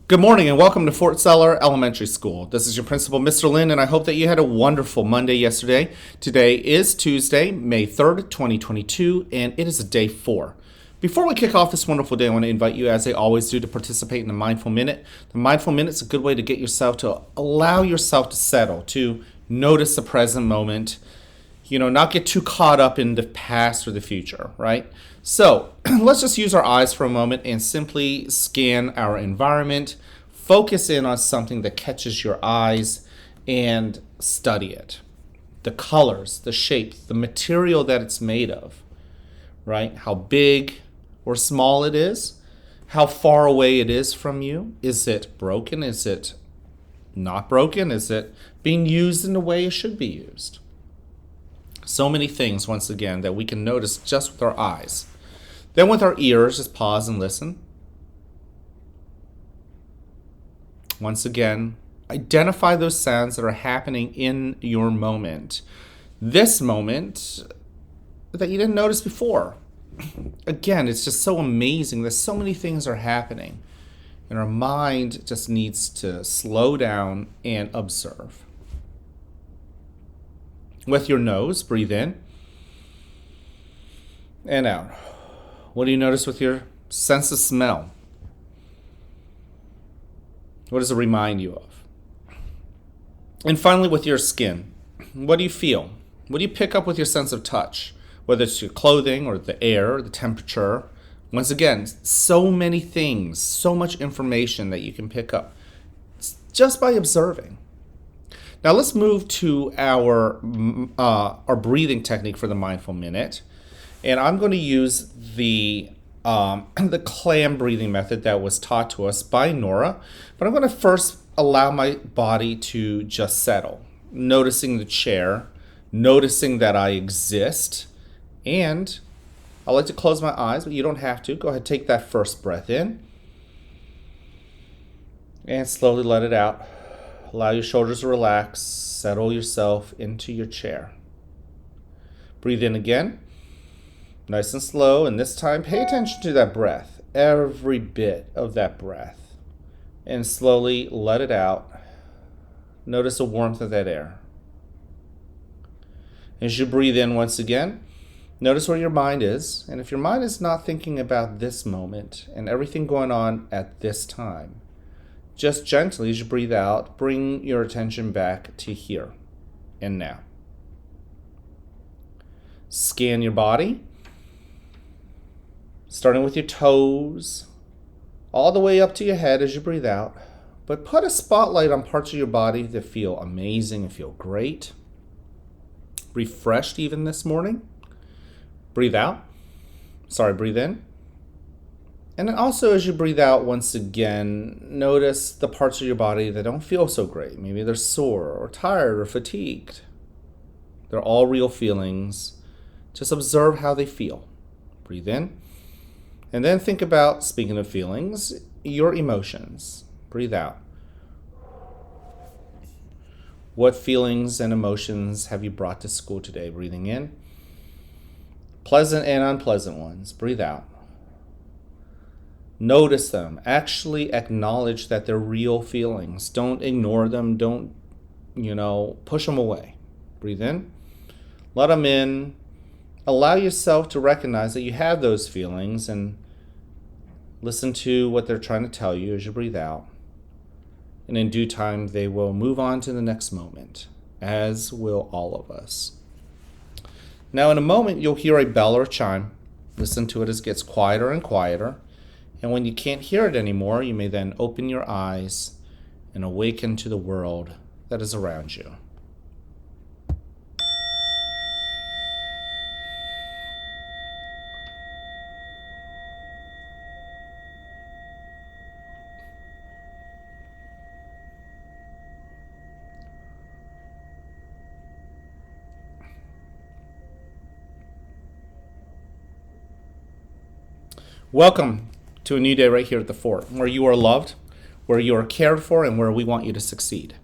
Good morning and welcome to Fort Seller Elementary School. This is your principal, Mr. Lynn, and I hope that you had a wonderful Monday yesterday. Today is Tuesday, May 3rd, 2022, and it is day 4. Before we kick off this wonderful day, I want to invite you, as I always do, to participate in the Mindful Minute. The Mindful Minute is a good way to get yourself to allow yourself to settle, to notice the present moment, not get too caught up in the past or the future, right? So let's just use our eyes for a moment and simply scan our environment, focus in on something that catches your eyes and study it. The colors, the shapes, the material that it's made of, right? How big or small it is, how far away it is from you. Is it broken? Is it not broken? Is it being used in the way it should be used? So many things, once again, that we can notice just with our eyes. Then with our ears, just pause and listen. Once again, identify those sounds that are happening in your moment. This moment that you didn't notice before. Again, it's just so amazing that so many things are happening. And our mind just needs to slow down and observe. With your nose, breathe in and out. What do you notice with your sense of smell? What does it remind you of? And finally, with your skin, what do you feel? What do you pick up with your sense of touch? Whether it's your clothing or the air, or the temperature. Once again, so many things, so much information that you can pick up just by observing. Now let's move to our breathing technique for the Mindful Minute. And I'm going to use the clam breathing method that was taught to us by Nora. But I'm going to first allow my body to just settle, noticing the chair, noticing that I exist. And I like to close my eyes, but you don't have to. Go ahead, take that first breath in. And slowly let it out. Allow your shoulders to relax. Settle yourself into your chair. Breathe in again. Nice and slow, and this time pay attention to that breath, every bit of that breath, and slowly let it out. Notice the warmth of that air. As you breathe in once again, notice where your mind is, and if your mind is not thinking about this moment and everything going on at this time, just gently as you breathe out, bring your attention back to here and now. Scan your body. Starting with your toes, all the way up to your head as you breathe out. But put a spotlight on parts of your body that feel amazing and feel great. Refreshed even this morning. Breathe out. Breathe in. And then also as you breathe out, once again, notice the parts of your body that don't feel so great. Maybe they're sore or tired or fatigued. They're all real feelings. Just observe how they feel. Breathe in. And then think about, speaking of feelings, your emotions. Breathe out. What feelings and emotions have you brought to school today? Breathing in. Pleasant and unpleasant ones. Breathe out. Notice them. Actually acknowledge that they're real feelings. Don't ignore them. Don't, push them away. Breathe in. Let them in. Allow yourself to recognize that you have those feelings and listen to what they're trying to tell you as you breathe out. And in due time, they will move on to the next moment, as will all of us. Now, in a moment, you'll hear a bell or a chime. Listen to it as it gets quieter and quieter. And when you can't hear it anymore, you may then open your eyes and awaken to the world that is around you. Welcome to a new day right here at the fort, where you are loved, where you are cared for, and where we want you to succeed.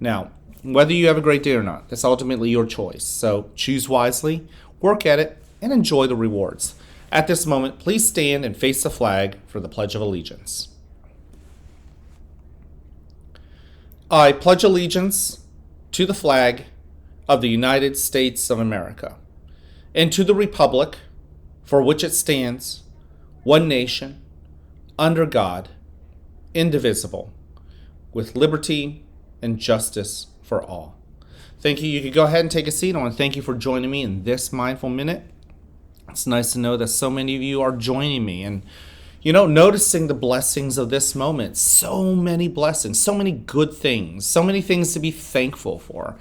Now, whether you have a great day or not, that's ultimately your choice. So choose wisely, work at it, and enjoy the rewards. At this moment, please stand and face the flag for the Pledge of Allegiance. I pledge allegiance to the flag of the United States of America and to the republic for which it stands, one nation, under God, indivisible, with liberty and justice for all. Thank you. You can go ahead and take a seat. I want to thank you for joining me in this Mindful Minute. It's nice to know that so many of you are joining me and, noticing the blessings of this moment. So many blessings, so many good things, so many things to be thankful for.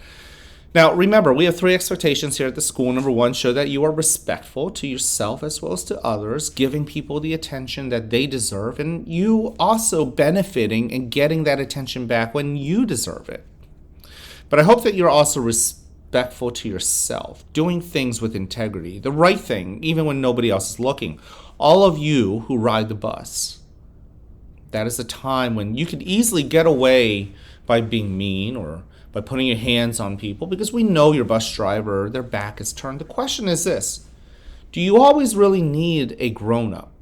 Now, remember, we have 3 expectations here at the school. Number 1, show that you are respectful to yourself as well as to others, giving people the attention that they deserve, and you also benefiting and getting that attention back when you deserve it. But I hope that you're also respectful to yourself, doing things with integrity, the right thing, even when nobody else is looking. All of you who ride the bus, that is a time when you could easily get away by being mean or by putting your hands on people because we know your bus driver, their back is turned. The question is this: do you always really need a grown-up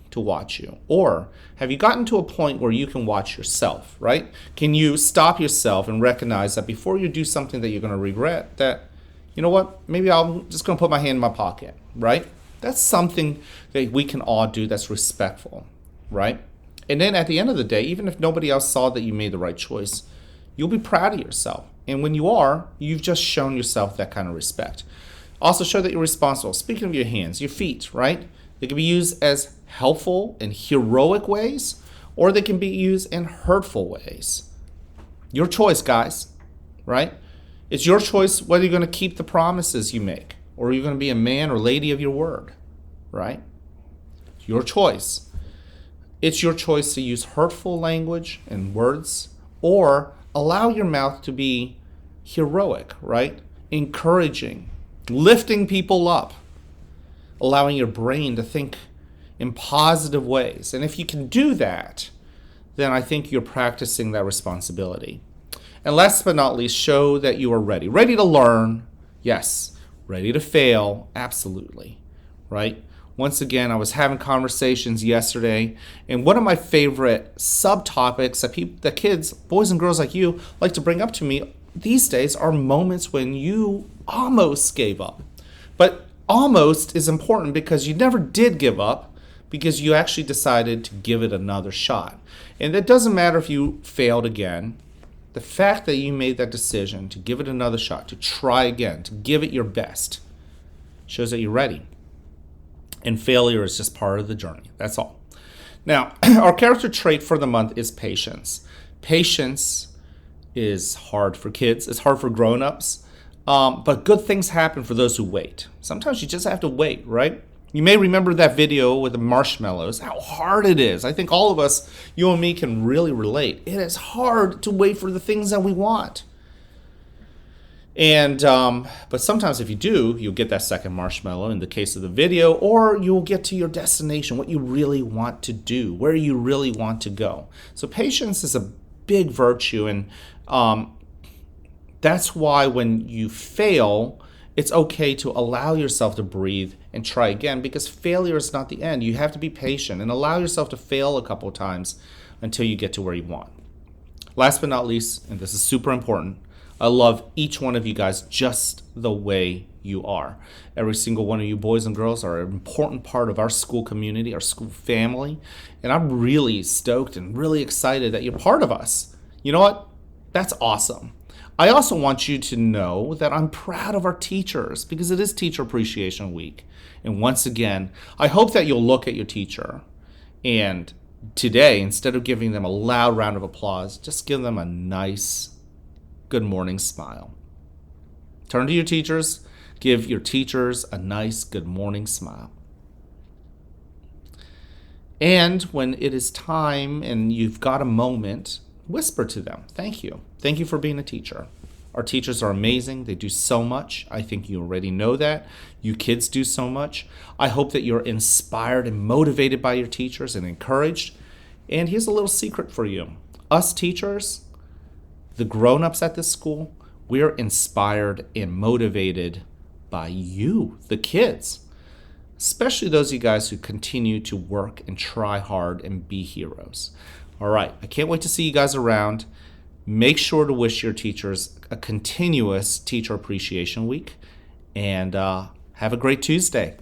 to watch you? Or have you gotten to a point where you can watch yourself, right? Can you stop yourself and recognize that before you do something that you're going to regret, that, you know what, maybe I'm just going to put my hand in my pocket, right? That's something that we can all do that's respectful, right? And then at the end of the day, even if nobody else saw that you made the right choice, you'll be proud of yourself. And when you are, you've just shown yourself that kind of respect. Also show that you're responsible. Speaking of your hands, your feet, right? They can be used as helpful and heroic ways, or they can be used in hurtful ways. Your choice, guys, right? It's your choice whether you're going to keep the promises you make, or you're going to be a man or lady of your word, right? It's your choice. It's your choice to use hurtful language and words, or allow your mouth to be heroic, right? Encouraging, lifting people up, allowing your brain to think in positive ways. And if you can do that, then I think you're practicing that responsibility. And last but not least, show that you are ready. Ready to learn, yes. Ready to fail, absolutely, right? Once again, I was having conversations yesterday, and one of my favorite subtopics that kids, boys and girls like you, like to bring up to me these days are moments when you almost gave up. But almost is important because you never did give up, because you actually decided to give it another shot. And it doesn't matter if you failed again. The fact that you made that decision to give it another shot, to try again, to give it your best, shows that you're ready. And failure is just part of the journey. That's all. Now, our character trait for the month is patience. Patience is hard for kids. It's hard for grown-ups. But good things happen for those who wait. Sometimes you just have to wait, right? You may remember that video with the marshmallows, how hard it is. I think all of us, you and me, can really relate. It is hard to wait for the things that we want. And but sometimes if you do, you'll get that second marshmallow in the case of the video, or you'll get to your destination, what you really want to do, where you really want to go. So patience is a big virtue, and that's why when you fail, it's okay to allow yourself to breathe and try again, because failure is not the end. You have to be patient and allow yourself to fail a couple of times until you get to where you want. Last but not least, and this is super important, I love each one of you guys just the way you are. Every single one of you boys and girls are an important part of our school community, our school family, and I'm really stoked and really excited that you're part of us. You know what? That's awesome. I also want you to know that I'm proud of our teachers because it is Teacher Appreciation Week. And once again, I hope that you'll look at your teacher and today, instead of giving them a loud round of applause, just give them a nice good morning smile. Turn to your teachers, give your teachers a nice good morning smile. And when it is time and you've got a moment, whisper to them, thank you. Thank you for being a teacher. Our teachers are amazing. They do so much. I think you already know that. You kids do so much. I hope that you're inspired and motivated by your teachers and encouraged. And here's a little secret for you. Us teachers, the grown-ups at this school, we're inspired and motivated by you, the kids. Especially those of you guys who continue to work and try hard and be heroes. All right, I can't wait to see you guys around. Make sure to wish your teachers a continuous Teacher Appreciation Week, and have a great Tuesday.